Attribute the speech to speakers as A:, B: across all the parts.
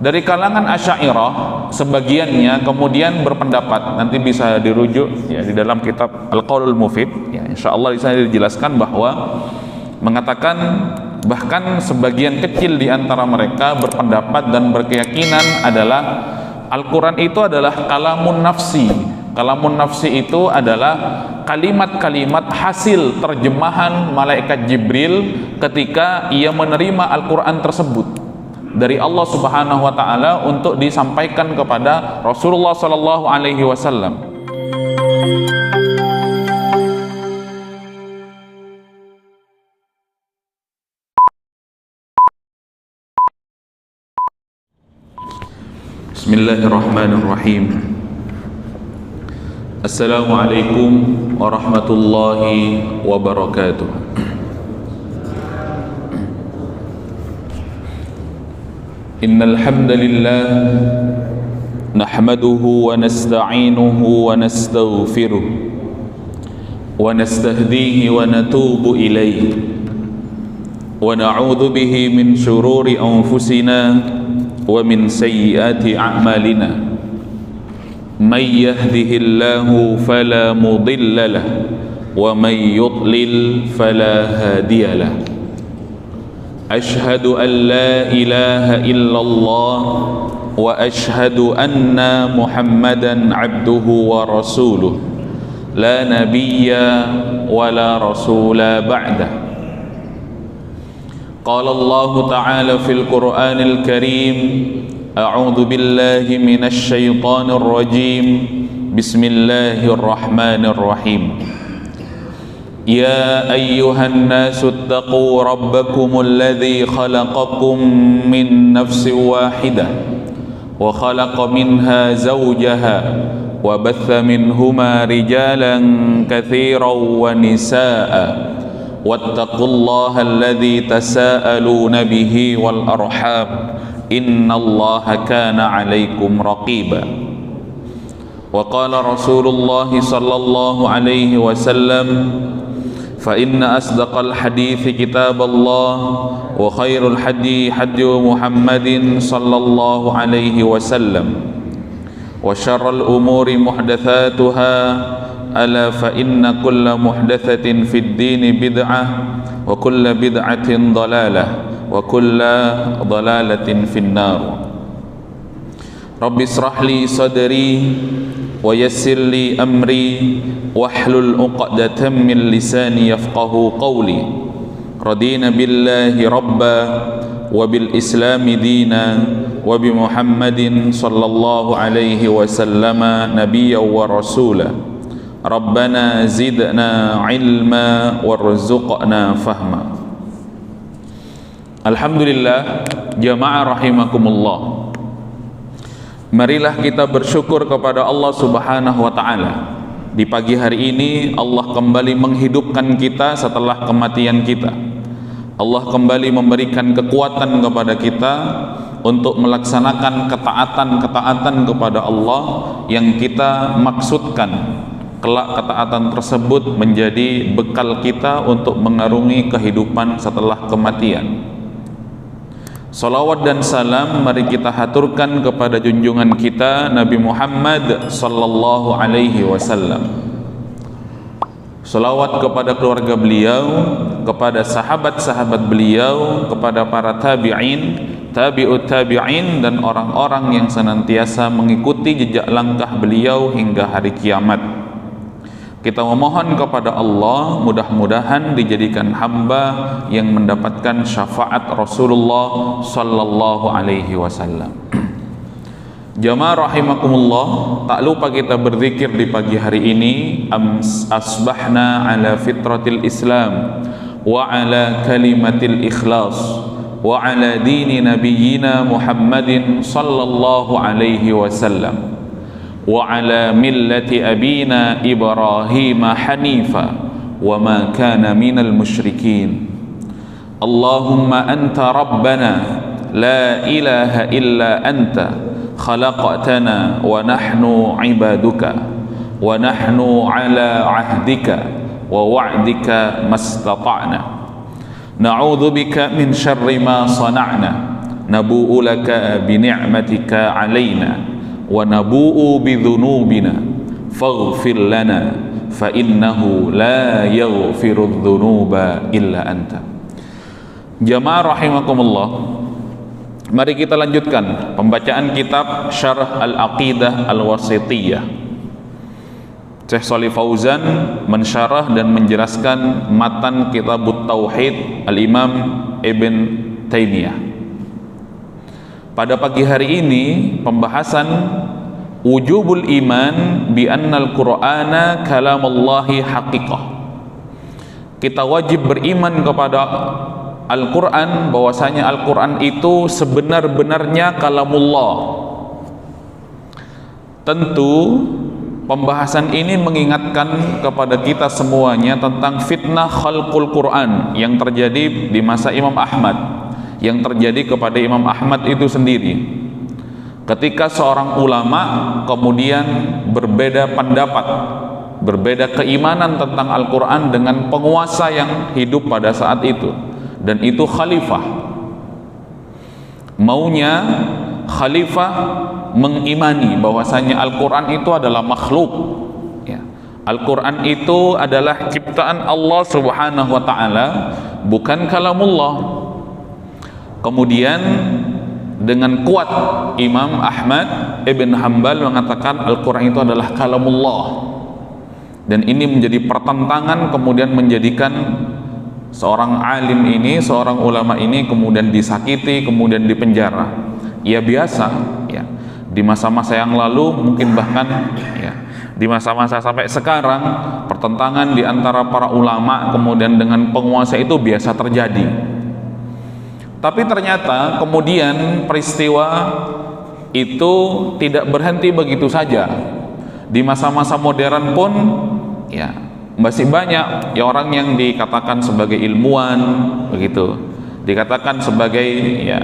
A: Dari kalangan Asy'ariyah sebagiannya kemudian berpendapat, nanti bisa dirujuk ya di dalam kitab Al-Qaulul Mufid ya, insyaallah di sana dijelaskan bahwa mengatakan bahkan sebagian kecil di antara mereka berpendapat dan berkeyakinan adalah Al-Quran itu adalah kalamun nafsi. Kalamun nafsi itu adalah kalimat-kalimat hasil terjemahan malaikat Jibril ketika ia menerima Al-Quran tersebut dari Allah Subhanahu wa taala untuk disampaikan kepada Rasulullah sallallahu alaihi wasallam. Bismillahirrahmanirrahim. Assalamualaikum warahmatullahi wabarakatuh. Innal hamdalillah nahmaduhu wa nasta'inuhu wa nastaghfiruh wa nastahdihi wa natubu ilayhi wa na'udzu bihi min shururi anfusina wa min sayyiati a'malina. Man yahdihillahu fala mudilla lahu wa man yudlil fala hadiya lahu. Ashhadu an la ilaha illallah wa ashhadu anna Muhammadan abduhu wa rasuluh la nabiyya wa la rasula ba'dah. Qala Allah ta'ala fil Qur'anil Karim, a'udzu billahi minasy syaithanir rajim. Bismillahirrahmanirrahim. Ya ayyuhan nasu ittaqu rabbakumul ladzi khalaqakum min nafsin wahidah wa khalaqa minha zawjaha wa batha minhuma rijalan katsiran wa nisaa'a wattaqullaha alladzi tasaaluna bihi wal arham innallaha kana 'alaikum raqiba. Wa qala Rasulullah sallallahu alaihi wasallam, fa inna asdaqal hadithi kitabullah wa khairul hadi hadi Muhammadin sallallahu alaihi wasallam wa syarrul umuri muhdatsatuha ala fa inna kulla muhdatsatin fid dini bid'ah wa kulla bid'atin dhalalah wa kulla dhalalatin finnar. Rabbi israh li sadri wa yassir li amri wahlul 'uqdatam min lisani yafqahu qawli. Radina billahi rabba wa bil islami dina wa bi Muhammadin sallallahu alaihi wasallama nabiyyan wa rasula. Rabbana zidna ilma warzuqna fahma. Alhamdulillah, jamaah rahimakumullah. Marilah kita bersyukur kepada Allah Subhanahu wa taala. Di pagi hari ini Allah kembali menghidupkan kita setelah kematian kita. Allah kembali memberikan kekuatan kepada kita untuk melaksanakan ketaatan-ketaatan kepada Allah yang kita maksudkan. Kelak ketaatan tersebut menjadi bekal kita untuk mengarungi kehidupan setelah kematian. Salawat dan salam mari kita haturkan kepada junjungan kita Nabi Muhammad sallallahu alaihi wasallam. Salawat kepada keluarga beliau, kepada sahabat-sahabat beliau, kepada para tabi'in, tabi'ut tabi'in, dan orang-orang yang senantiasa mengikuti jejak langkah beliau hingga hari kiamat. Kita memohon kepada Allah mudah-mudahan dijadikan hamba yang mendapatkan syafaat Rasulullah sallallahu alaihi wasallam. Jamaah rahimakumullah, tak lupa kita berzikir di pagi hari ini. Asbahna ala fitratil Islam wa ala kalimatil ikhlas wa ala dini nabiyyina Muhammadin sallallahu alaihi wasallam wa ala millati abina Ibrahim hanifa wa ma kana minal musyrikin. Allahumma anta rabbana la ilaha illa anta khalaqtana wa nahnu ibaduka wa nahnu ala ahdika wa wa'dika mastata'na na'udzu bika min syarri ma sana'na nabu'u laka bi ni'matika 'alaina wa nabu'u bi dhunubina faghfir lana fa innahu la yaghfirudz dzunuba illa anta. Jamaah rahimakumullah, mari kita lanjutkan pembacaan kitab Syarh Al-Aqidah Al-Wasithiyah. Syekh Shalih Fauzan mensyarah dan menjelaskan matan Kitabut Tauhid Al-Imam Ibn Taimiyah. Pada pagi hari ini pembahasan wujubul iman bi annal Qur'ana kalamullahi haqiqah. Kita wajib beriman kepada Al-Quran, bahwasanya Al-Quran itu sebenar-benarnya kalamullah. Tentu pembahasan ini mengingatkan kepada kita semuanya tentang fitnah khalqul Quran yang terjadi di masa Imam Ahmad, yang terjadi kepada Imam Ahmad itu sendiri. Ketika seorang ulama kemudian berbeda pendapat, berbeda keimanan tentang Al-Quran dengan penguasa yang hidup pada saat itu, dan itu khalifah. Maunya khalifah mengimani bahwasanya Al-Quran itu adalah makhluk, ya. Al-Quran itu adalah ciptaan Allah Subhanahu wa ta'ala, bukan kalamullah. Kemudian dengan kuat Imam Ahmad Ibn Hanbal mengatakan Al-Quran itu adalah kalamullah, dan ini menjadi pertentangan, kemudian menjadikan seorang alim ini, seorang ulama ini kemudian disakiti, kemudian dipenjara. Ya biasa, ya. Di masa-masa yang lalu, mungkin bahkan ya, di masa-masa sampai sekarang, pertentangan di antara para ulama kemudian dengan penguasa itu biasa terjadi. Tapi ternyata kemudian peristiwa itu tidak berhenti begitu saja. Di masa-masa modern pun ya masih banyak ya orang yang dikatakan sebagai ilmuwan, begitu, dikatakan sebagai ya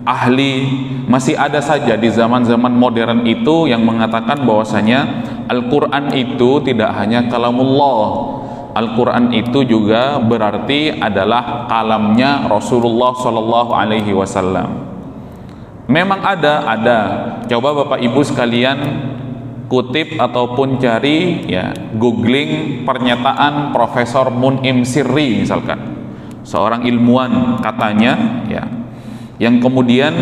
A: ahli. Masih ada saja di zaman-zaman modern itu yang mengatakan bahwasanya Al-Quran itu tidak hanya kalamullah, Al-Quran itu juga berarti adalah kalamnya Rasulullah Shallallahu Alaihi Wasallam. Memang ada. Coba Bapak Ibu sekalian kutip ataupun cari, ya, googling pernyataan Profesor Mun'im Sirri misalkan, seorang ilmuwan katanya, ya, yang kemudian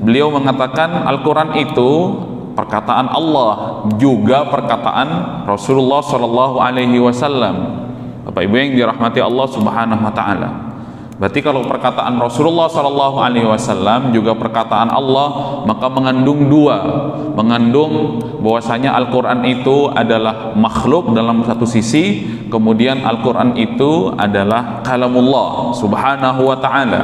A: beliau mengatakan Al-Quran itu perkataan Allah juga perkataan Rasulullah Shallallahu Alaihi Wasallam. Bapak Ibu yang dirahmati Allah Subhanahu Wa Taala, berarti kalau perkataan Rasulullah Shallallahu Alaihi Wasallam juga perkataan Allah, maka mengandung dua, mengandung bahwasanya Al-Quran itu adalah makhluk dalam satu sisi, kemudian Al-Quran itu adalah kalamullah Subhanahu Wa Taala.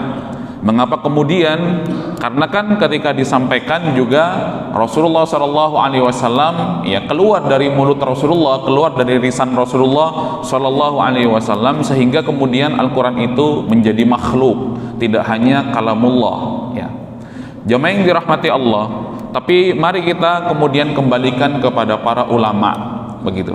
A: Mengapa kemudian? Karena kan ketika disampaikan juga Rasulullah Shallallahu Alaihi Wasallam ya keluar dari mulut Rasulullah, keluar dari lisan Rasulullah Shallallahu Alaihi Wasallam, sehingga kemudian Al-Quran itu menjadi makhluk, tidak hanya kalamullah, ya. Jamaah yang dirahmati Allah, tapi mari kita kemudian kembalikan kepada para ulama, begitu.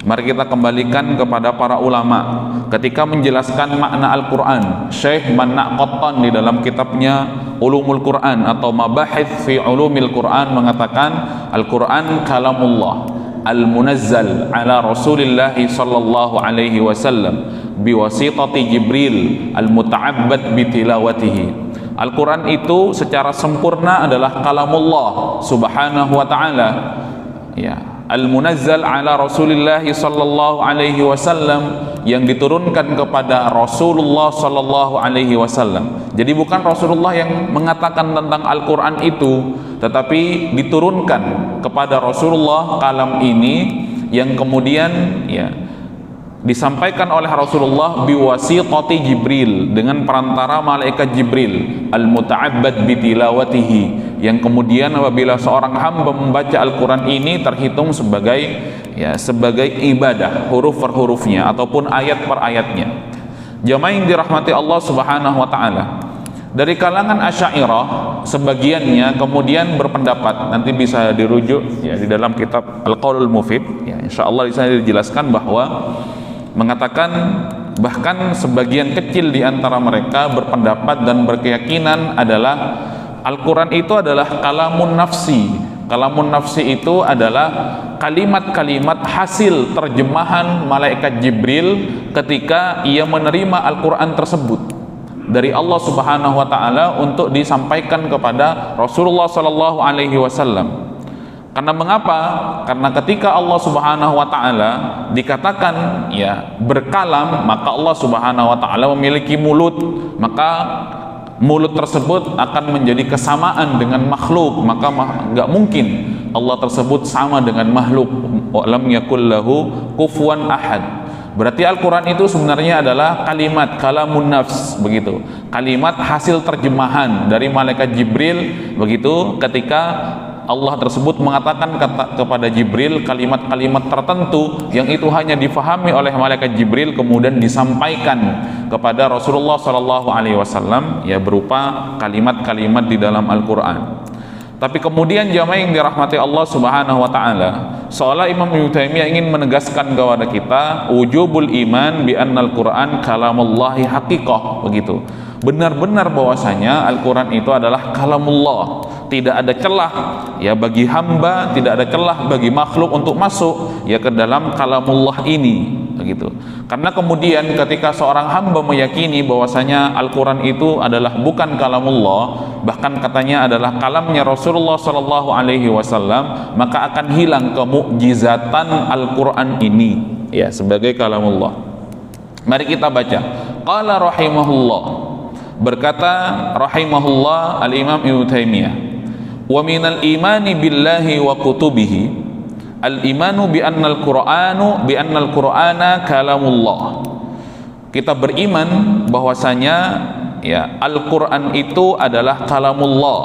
A: Mari kita kembalikan kepada para ulama ketika menjelaskan makna Al-Quran. Syekh Manna' Qattan di dalam kitabnya Ulumul Quran atau Mabahith fi Ulumil Quran mengatakan Al-Quran kalamullah al-munazzal ala Rasulillah sallallahu alaihi wasallam biwasitati Jibril al-muta'abbad bitilawatihi. Al-Quran itu secara sempurna adalah kalamullah Subhanahu wa ta'ala, ya, al-munazzal ala Rasulillah sallallahu alaihi wasallam, yang diturunkan kepada Rasulullah sallallahu alaihi wasallam. Jadi bukan Rasulullah yang mengatakan tentang Al-Quran itu, tetapi diturunkan kepada Rasulullah kalam ini, yang kemudian ya disampaikan oleh Rasulullah biwasitati Jibril, dengan perantara malaikat Jibril al-muta'abbad bitilawatihi, yang kemudian apabila seorang hamba membaca Al-Quran ini terhitung sebagai ya sebagai ibadah, huruf per hurufnya ataupun ayat per ayatnya. Jamaah yang dirahmati Allah Subhanahu wa taala, dari kalangan Asy'ariyah sebagiannya kemudian berpendapat, nanti bisa dirujuk ya di dalam kitab Al-Qaulul Mufid, ya insyaallah di sana dijelaskan bahwa mengatakan bahkan sebagian kecil di antara mereka berpendapat dan berkeyakinan adalah Al-Quran itu adalah kalamun nafsi. Kalamun nafsi itu adalah kalimat-kalimat hasil terjemahan malaikat Jibril ketika ia menerima Al-Quran tersebut dari Allah Subhanahu wa taala untuk disampaikan kepada Rasulullah sallallahu alaihi wasallam. Karena mengapa? Karena ketika Allah Subhanahu wa taala dikatakan ya berkalam, maka Allah Subhanahu wa taala memiliki mulut, maka mulut tersebut akan menjadi kesamaan dengan makhluk, maka enggak mungkin Allah tersebut sama dengan makhluk. Lam yakul lahu kufuwan ahad. Berarti Al-Quran itu sebenarnya adalah kalimat kalamun nafs, begitu, kalimat hasil terjemahan dari malaikat Jibril, begitu, ketika Allah tersebut mengatakan kepada Jibril kalimat-kalimat tertentu yang itu hanya difahami oleh malaikat Jibril, kemudian disampaikan kepada Rasulullah Shallallahu Alaihi Wasallam ya berupa kalimat-kalimat di dalam Al-Quran. Tapi kemudian jamaah yang dirahmati Allah Subhanahu Wa Taala, seolah Imam Ibnu Taimiyah ingin menegaskan kepada kita wujubul iman bi annal Quran kalamullahi haqiqah, begitu. Benar-benar bahwasanya Al-Quran itu adalah kalamullah, tidak ada celah ya bagi hamba, tidak ada celah bagi makhluk untuk masuk ya ke dalam kalamullah ini, begitu. Karena kemudian ketika seorang hamba meyakini bahwasanya Al-Quran itu adalah bukan kalamullah, bahkan katanya adalah kalamnya Rasulullah Sallallahu Alaihi Wasallam, maka akan hilang kemukjizatan Al-Quran ini ya sebagai kalamullah. Mari kita baca. Qala rahimahullah, berkata rahimahullah al-Imam Ibnu Taimiyah, wa minal imani billahi wa kutubihi al-imanu bi annal Qur'ana kalamullah. Kita beriman bahwasanya ya Al-Quran itu adalah kalamullah.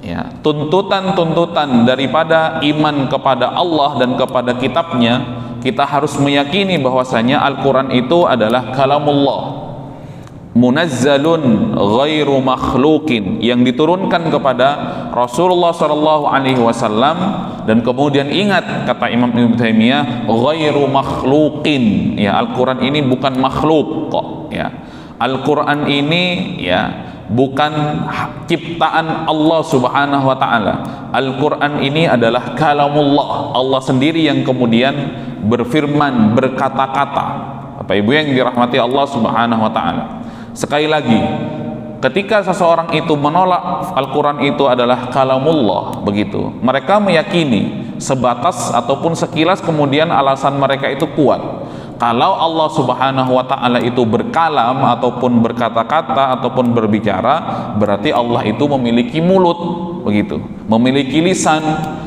A: Ya, tuntutan-tuntutan daripada iman kepada Allah dan kepada kitabnya, kita harus meyakini bahwasanya Al-Quran itu adalah kalamullah, munazzalun ghairu makhluqin, yang diturunkan kepada Rasulullah sallallahu alaihi wasallam. Dan kemudian ingat kata Imam Ibnu Taimiyah, ghairu makhluqin, ya Al-Quran ini bukan makhluk kok ya. Al-Quran ini ya bukan ciptaan Allah Subhanahu wa taala. Al-Quran ini adalah kalamullah, Allah sendiri yang kemudian berfirman, berkata-kata. Bapak Ibu yang dirahmati Allah Subhanahu wa taala, sekali lagi, ketika seseorang itu menolak Al-Quran itu adalah kalamullah, begitu, mereka meyakini sebatas ataupun sekilas, kemudian alasan mereka itu kuat. Kalau Allah Subhanahu wa taala itu berkalam ataupun berkata-kata ataupun berbicara, berarti Allah itu memiliki mulut, begitu, memiliki lisan.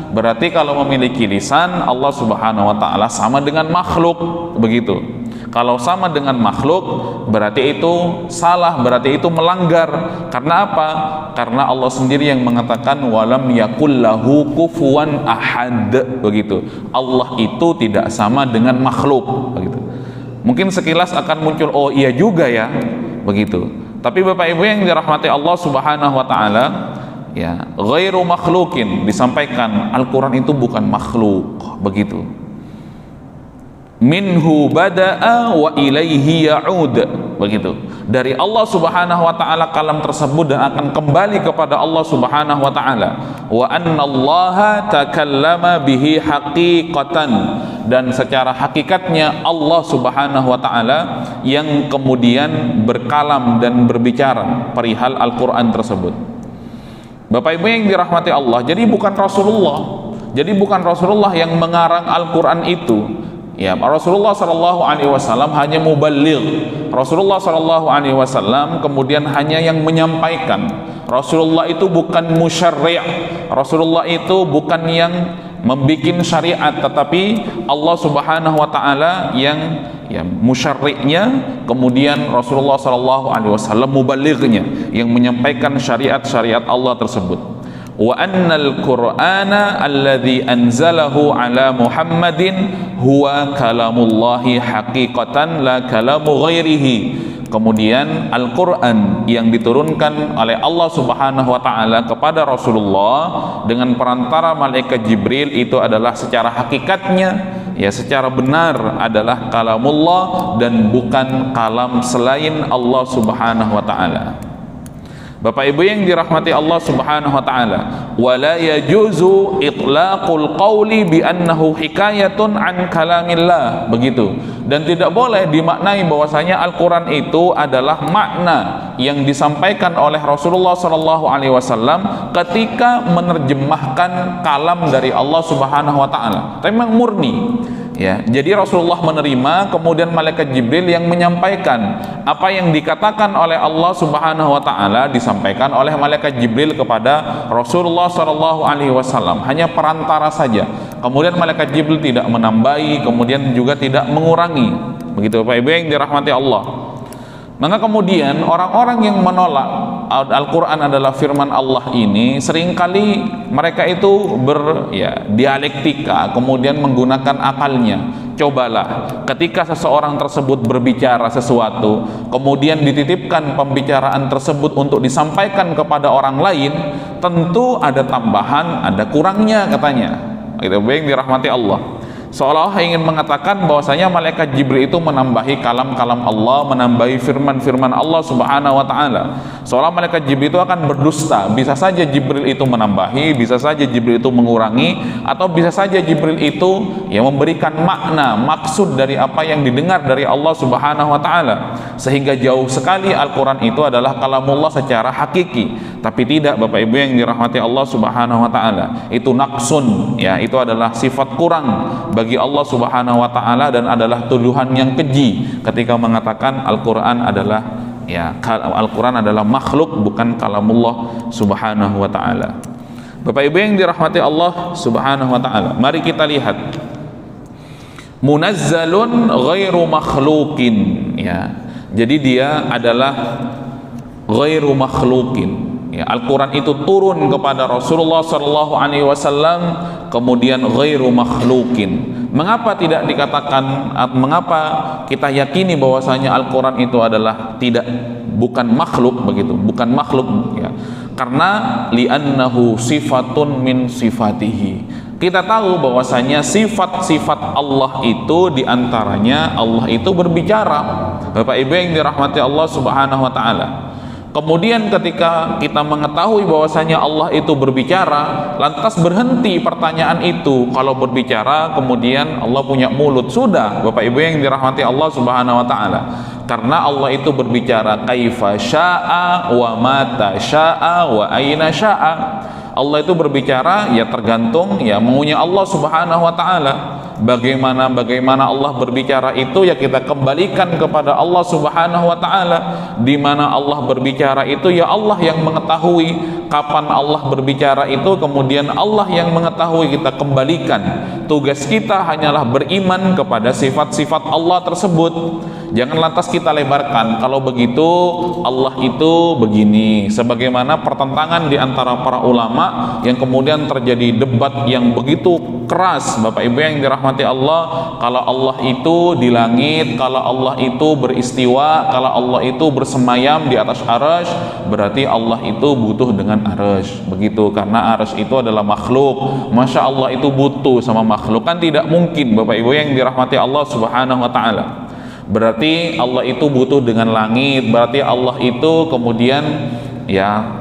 A: Berarti kalau memiliki lisan, Allah Subhanahu wa taala sama dengan makhluk, begitu. Kalau sama dengan makhluk, berarti itu salah, berarti itu melanggar. Karena apa? Karena Allah sendiri yang mengatakan walam yakul lahu kufuwan ahad, begitu. Allah itu tidak sama dengan makhluk, begitu. Mungkin sekilas akan muncul, oh iya juga ya, begitu. Tapi Bapak Ibu yang dirahmati Allah Subhanahu wa taala, ya, ghairu makhlukin, disampaikan Al-Quran itu bukan makhluk, begitu. Minhu bada'a wa ilaihi ya'ud, begitu. Dari Allah Subhanahu wa taala kalam tersebut dan akan kembali kepada Allah Subhanahu wa taala. Wa annallaha takallama bihi haqiqatan, dan secara hakikatnya Allah Subhanahu wa taala yang kemudian berkalam dan berbicara perihal Al-Qur'an tersebut. Bapak Ibu yang dirahmati Allah, jadi bukan Rasulullah. Jadi bukan Rasulullah yang mengarang Al-Qur'an itu. Ya, Rasulullah Shallallahu Alaihi Wasallam hanya muballigh. Rasulullah Shallallahu Alaihi Wasallam kemudian hanya yang menyampaikan. Rasulullah itu bukan musyarri'. Rasulullah itu bukan yang membikin syariat, tetapi Allah Subhanahu Wa Taala yang musyarri'nya, kemudian Rasulullah Shallallahu Alaihi Wasallam mubalighnya, yang menyampaikan syariat-syariat Allah tersebut. Wa annal Qur'ana alladzi anzalahu ala Muhammadin huwa kalamullahi haqiqatan la kalamu ghairihi. Kemudian Al-Quran yang diturunkan oleh Allah Subhanahu wa taala kepada Rasulullah dengan perantara malaikat Jibril itu adalah secara hakikatnya ya secara benar adalah kalamullah dan bukan kalam selain Allah Subhanahu wa taala. Bapak Ibu yang dirahmati Allah Subhanahu wa taala, wala yajuzu itlaqul qawli bi annahu hikayatun an kalamillah, begitu. Dan tidak boleh dimaknai bahwasanya Al-Qur'an itu adalah makna yang disampaikan oleh Rasulullah sallallahu alaihi wasallam ketika menerjemahkan kalam dari Allah Subhanahu wa taala. Tapi memang murni. Ya, jadi Rasulullah menerima, kemudian malaikat Jibril yang menyampaikan apa yang dikatakan oleh Allah Subhanahu wa taala disampaikan oleh malaikat Jibril kepada Rasulullah sallallahu alaihi wasallam, hanya perantara saja. Kemudian malaikat Jibril tidak menambahi, kemudian juga tidak mengurangi. Begitu Bapak Ibu yang dirahmati Allah. Maka kemudian orang-orang yang menolak Al-Quran adalah firman Allah ini, seringkali mereka itu dialektika, kemudian menggunakan akalnya. Cobalah ketika seseorang tersebut berbicara sesuatu, kemudian dititipkan pembicaraan tersebut untuk disampaikan kepada orang lain, tentu ada tambahan, ada kurangnya katanya. Itu yang dirahmati Allah. Seolah-olah ingin mengatakan bahwasanya malaikat Jibril itu menambahi kalam-kalam Allah, menambahi firman-firman Allah Subhanahu wa taala. Seolah malaikat Jibril itu akan berdusta. Bisa saja Jibril itu menambahi, bisa saja Jibril itu mengurangi, atau bisa saja Jibril itu memberikan makna, maksud dari apa yang didengar dari Allah Subhanahu wa taala. Sehingga jauh sekali Al-Qur'an itu adalah kalamullah secara hakiki. Tapi tidak, Bapak Ibu yang dirahmati Allah Subhanahu wa taala. Itu naqsun, itu adalah sifat kurang bagi Allah Subhanahu wa taala, dan adalah tuduhan yang keji ketika mengatakan Al-Qur'an adalah Al-Qur'an adalah makhluk, bukan kalamullah Subhanahu wa taala. Bapak Ibu yang dirahmati Allah Subhanahu wa taala, mari kita lihat munazzalun ghairu makhluqin, jadi dia adalah ghairu makhluqin. Al-Quran itu turun kepada Rasulullah sallallahu alaihi wasallam, kemudian ghairu makhluqin. Mengapa tidak dikatakan, mengapa kita yakini bahwasanya Al-Quran itu adalah bukan makhluk, begitu, bukan makhluk, karena li'annahu sifatun min sifatihi. Kita tahu bahwasanya sifat-sifat Allah itu diantaranya Allah itu berbicara. Bapak Ibu yang dirahmati Allah Subhanahu wa taala. Kemudian ketika kita mengetahui bahwasanya Allah itu berbicara, lantas berhenti pertanyaan itu. Kalau berbicara kemudian Allah punya mulut, sudah Bapak Ibu yang dirahmati Allah Subhanahu wa taala. Karena Allah itu berbicara kaifa syaa wa mata syaa wa aina syaa. Allah itu berbicara tergantung maunya Allah Subhanahu wa taala. Bagaimana Allah berbicara itu kita kembalikan kepada Allah Subhanahu wa taala. Di mana Allah berbicara itu Allah yang mengetahui. Kapan Allah berbicara itu kemudian Allah yang mengetahui, kita kembalikan. Tugas kita hanyalah beriman kepada sifat-sifat Allah tersebut. Jangan lantas kita lebarkan, kalau begitu Allah itu begini, sebagaimana pertentangan di antara para ulama yang kemudian terjadi debat yang begitu keras. Bapak Ibu yang dirahmati Allah, kalau Allah itu di langit, kalau Allah itu beristiwa, kalau Allah itu bersemayam di atas arsy, berarti Allah itu butuh dengan arsy, begitu, karena arsy itu adalah makhluk. Masya Allah itu butuh sama makhluk, kan tidak mungkin Bapak Ibu yang dirahmati Allah Subhanahu wa taala. Berarti Allah itu butuh dengan langit, berarti Allah itu kemudian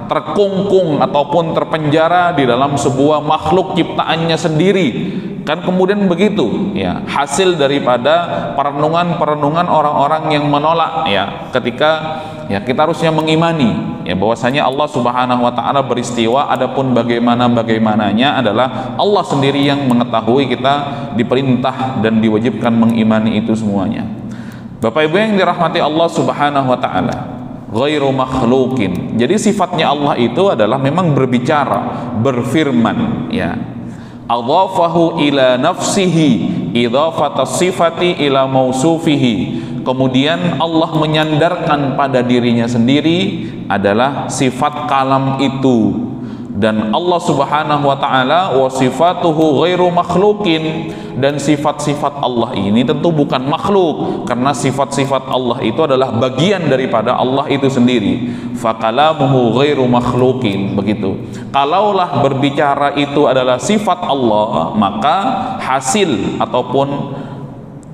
A: terkungkung ataupun terpenjara di dalam sebuah makhluk ciptaannya sendiri. Kan kemudian begitu hasil daripada perenungan orang-orang yang menolak ketika kita harusnya mengimani bahwasanya Allah Subhanahu wa taala beristiwa, adapun bagaimananya adalah Allah sendiri yang mengetahui. Kita diperintah dan diwajibkan mengimani itu semuanya. Bapak Ibu yang dirahmati Allah Subhanahu wa taala, ghairu makhluqin. Jadi sifatnya Allah itu adalah memang berbicara, berfirman, adhafahu ila nafsihi idhafatas sifati ila mausufihi. Kemudian Allah menyandarkan pada dirinya sendiri adalah sifat kalam itu. Dan Allah Subhanahu wa taala wa sifatuhu ghairu makhluqin, dan sifat-sifat Allah ini tentu bukan makhluk, karena sifat-sifat Allah itu adalah bagian daripada Allah itu sendiri. Fa kalamuhu ghairu makhluqin, begitu. Kalaulah berbicara itu adalah sifat Allah, maka hasil ataupun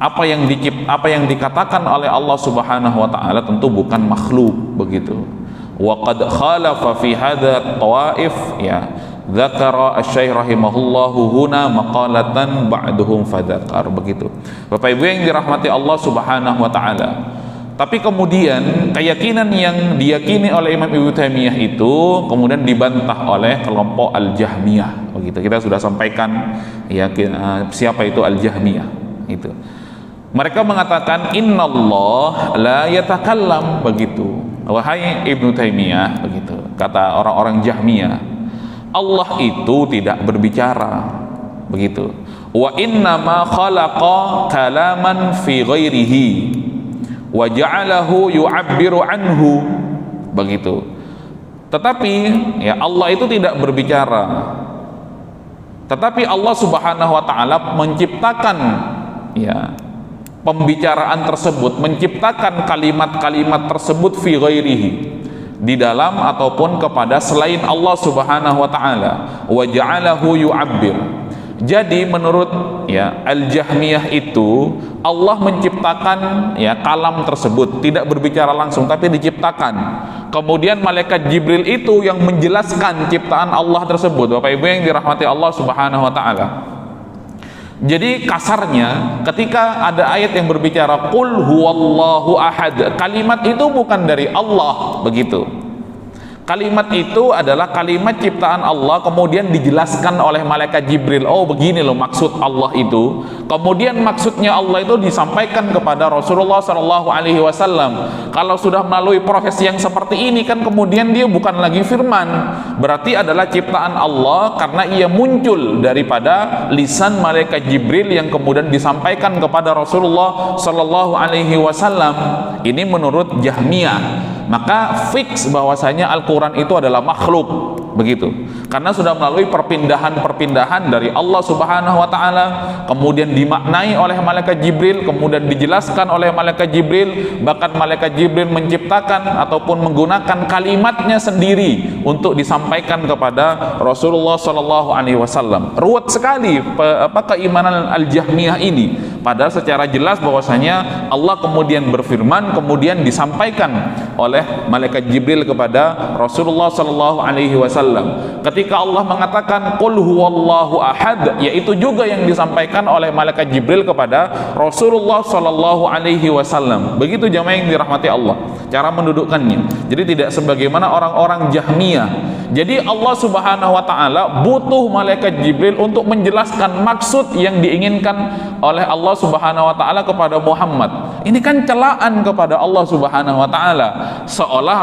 A: apa yang dikatakan oleh Allah Subhanahu wa taala tentu bukan makhluk, begitu. Wa qad khalafa fi hadha tawaif, ya, dzakara asy-syaikh rahimahullahu huna maqalatan ba'duhum fadzakar, begitu. Bapak Ibu yang dirahmati Allah Subhanahu wa taala. Tapi kemudian keyakinan yang diyakini oleh Imam Ibnu Taimiyah itu kemudian dibantah oleh kelompok Al-Jahmiyah, begitu. Kita sudah sampaikan ya siapa itu Al-Jahmiyah itu. Mereka mengatakan innallah la yatakallam, begitu. Wahai Ibnu Taimiyah, begitu, kata orang-orang Jahmiyah, Allah itu tidak berbicara, begitu. Wa inna ma khalaqa kalaman fi ghairihi wa ja'alahu yu'abbiru anhu, begitu. Tetapi ya Allah itu tidak berbicara, tetapi Allah Subhanahu wa taala menciptakan ya pembicaraan tersebut, menciptakan kalimat-kalimat tersebut fi ghairihi, di dalam ataupun kepada selain Allah Subhanahu wa taala, wa ja'alahu yu'abbir. Jadi menurut ya Al-Jahmiyah itu Allah menciptakan ya kalam tersebut, tidak berbicara langsung tapi diciptakan. Kemudian malaikat Jibril itu yang menjelaskan ciptaan Allah tersebut. Bapak Ibu yang dirahmati Allah Subhanahu wa taala. Jadi kasarnya ketika ada ayat yang berbicara qul huwallahu ahad, kalimat itu bukan dari Allah, begitu. Kalimat itu adalah kalimat ciptaan Allah, kemudian dijelaskan oleh malaikat Jibril. Oh, begini loh maksud Allah itu. Kemudian maksudnya Allah itu disampaikan kepada Rasulullah SAW. Kalau sudah melalui proses yang seperti ini kan kemudian dia bukan lagi firman, berarti adalah ciptaan Allah karena ia muncul daripada lisan malaikat Jibril yang kemudian disampaikan kepada Rasulullah SAW. Ini menurut Jahmiyah. Maka fix bahwasanya Al-Quran itu adalah makhluk, begitu, karena sudah melalui perpindahan dari Allah Subhanahu wa taala, kemudian dimaknai oleh malaikat Jibril, kemudian dijelaskan oleh malaikat Jibril, bahkan malaikat Jibril menciptakan ataupun menggunakan kalimatnya sendiri untuk disampaikan kepada Rasulullah SAW. Ruwet sekali keimanan Al-Jahmiyah ini, padahal secara jelas bahwasanya Allah kemudian berfirman, kemudian disampaikan oleh malaikat Jibril kepada Rasulullah SAW. Ketika Allah mengatakan qul huwallahu ahad, yaitu juga yang disampaikan oleh malaikat Jibril kepada Rasulullah SAW. Begitu jamaah yang dirahmati Allah cara mendudukkannya. Jadi tidak sebagaimana orang-orang Jahmiyah. Jadi Allah Subhanahu wa taala butuh malaikat Jibril untuk menjelaskan maksud yang diinginkan oleh Allah Subhanahu wa taala kepada Muhammad. Ini kan celaan kepada Allah Subhanahu wa taala, seolah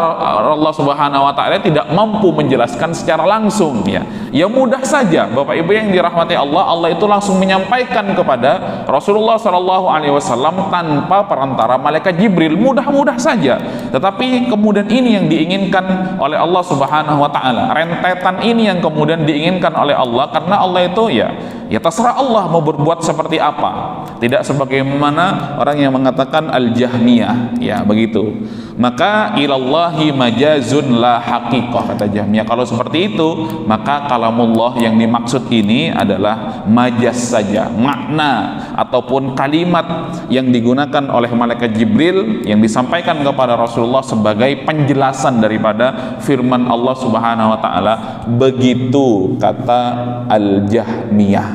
A: Allah Subhanahu wa taala tidak mampu menjelaskan secara langsung, ya. Ya mudah saja Bapak Ibu yang dirahmati Allah, Allah itu langsung menyampaikan kepada Rasulullah SAW tanpa perantara malaikat Jibril, mudah-mudah saja. Tetapi kemudian ini yang diinginkan oleh Allah Subhanahu wa taala, rentetan ini yang kemudian diinginkan oleh Allah, karena Allah itu ya terserah Allah mau berbuat seperti apa, tidak sebagaimana orang yang mengatakan Al-Jahmiyah, ya begitu. Maka ilallahi majazun la haqiqah, kata Jahmiyah. Kalau seperti itu, maka kalamullah yang dimaksud ini adalah majaz saja, makna ataupun kalimat yang digunakan oleh malaikat Jibril yang disampaikan kepada Rasulullah sebagai penjelasan daripada firman Allah Subhanahu wa taala. Begitu kata Al-Jahmiyah,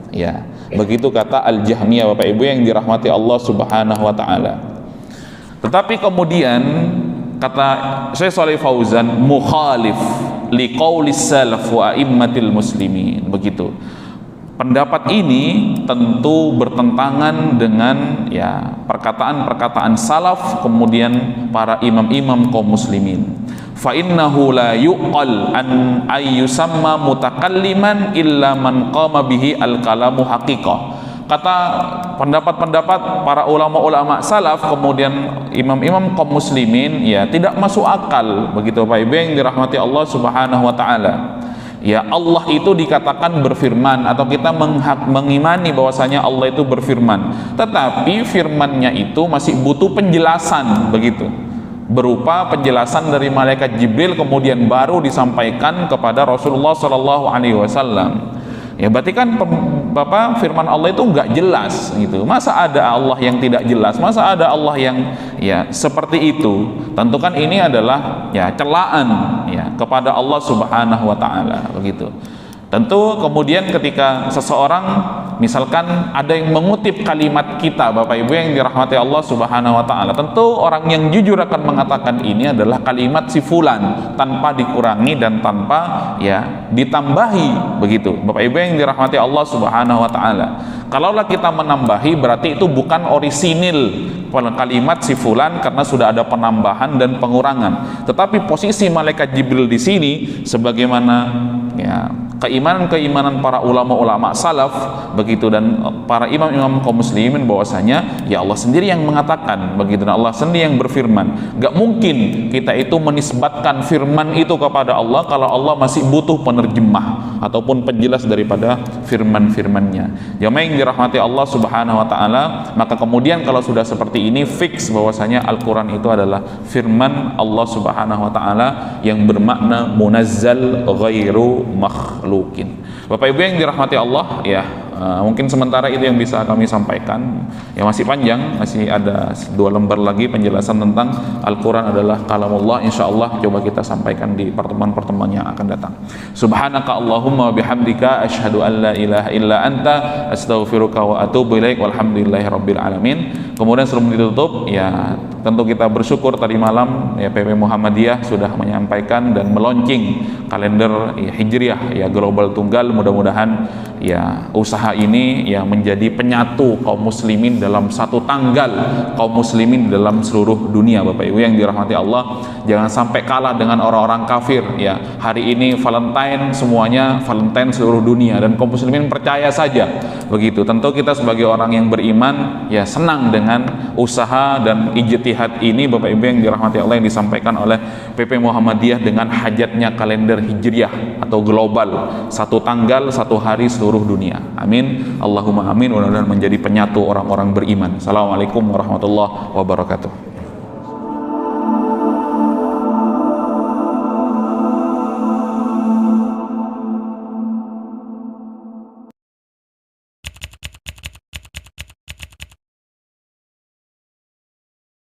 A: ya. Begitu kata Al-Jahmiyah, Bapak Ibu yang dirahmati Allah Subhanahu wa taala. Tetapi kemudian kata Syekh Shalih Fauzan, mukhalif liqaulis salaf wa a'immatil muslimin, begitu. Pendapat ini tentu bertentangan dengan ya perkataan-perkataan salaf, kemudian para imam-imam kaum muslimin. Fa innahu la yuqal an ayyusamma mutakalliman illa man qama bihi al-kalamu haqiqah. Kata pendapat-pendapat para ulama-ulama salaf, kemudian imam-imam kaum muslimin, ya tidak masuk akal, begitu Bapak Ibu yang dirahmati Allah Subhanahu wa taala. ya Allah itu dikatakan berfirman, atau kita mengimani bahwasanya Allah itu berfirman, tetapi firmannya itu masih butuh penjelasan, begitu, berupa penjelasan dari malaikat Jibril kemudian baru disampaikan kepada Rasulullah Shallallahu Alaihi Wasallam. Ya berarti kan firman Allah itu nggak jelas gitu. Masa ada Allah yang tidak jelas? Masa ada Allah yang ya seperti itu? Tentu kan ini adalah ya celaan ya kepada Allah Subhanahu wa taala, begitu. Tentu kemudian ketika seseorang misalkan ada yang mengutip kalimat kita, Bapak Ibu yang dirahmati Allah Subhanahu wa taala, tentu orang yang jujur akan mengatakan ini adalah kalimat si fulan, tanpa dikurangi dan tanpa ya ditambahi, begitu. Bapak Ibu yang dirahmati Allah Subhanahu wa taala. Kalaulah kita menambahi berarti itu bukan orisinil kalimat si fulan karena sudah ada penambahan dan pengurangan. Tetapi posisi malaikat Jibril di sini sebagaimana ya keimanan para ulama-ulama salaf, begitu, dan para imam-imam kaum muslimin bahwasanya ya Allah sendiri yang mengatakan, begitu, dan Allah sendiri yang berfirman. Gak mungkin kita itu menisbatkan firman itu kepada Allah kalau Allah masih butuh penerjemah ataupun penjelas daripada firman-firmannya. Jamaah yang dirahmati Allah Subhanahu wa taala, maka kemudian kalau sudah seperti ini fix bahwasanya Al-Qur'an itu adalah firman Allah Subhanahu wa taala yang bermakna munazzal ghairu makhlukin. Bapak Ibu yang dirahmati Allah, ya mungkin sementara itu yang bisa kami sampaikan. Ya masih panjang, masih ada 2 lembar lagi penjelasan tentang Al-Quran adalah kalamullah. Insyaallah coba kita sampaikan di pertemuan-pertemuan yang akan datang. Subhanaka Allahumma bihamdika asyhadu an la ilaha illa anta astaghfiruka wa atubu ilaik walhamdulillahi rabbil alamin. Kemudian sebelum ditutup, ya tentu kita bersyukur tadi malam ya PP Muhammadiyah sudah menyampaikan dan meluncing kalender ya, Hijriah ya global tunggal. Mudah-mudahan ya usaha ini ya menjadi penyatu kaum muslimin dalam satu tanggal kaum muslimin dalam seluruh dunia. Bapak Ibu yang dirahmati Allah, jangan sampai kalah dengan orang-orang kafir ya. Hari ini Valentine, semuanya Valentine seluruh dunia, dan kaum muslimin percaya saja, begitu. Tentu kita sebagai orang yang beriman ya senang dengan usaha dan ijtihad ini, Bapak Ibu yang dirahmati Allah, yang disampaikan oleh PP Muhammadiyah dengan hajatnya kalender Hijriah atau global, satu tanggal satu hari seluruh dunia. Amin, Allahumma amin. Mudah-mudahan menjadi penyatu orang-orang beriman. Assalamualaikum warahmatullahi wabarakatuh.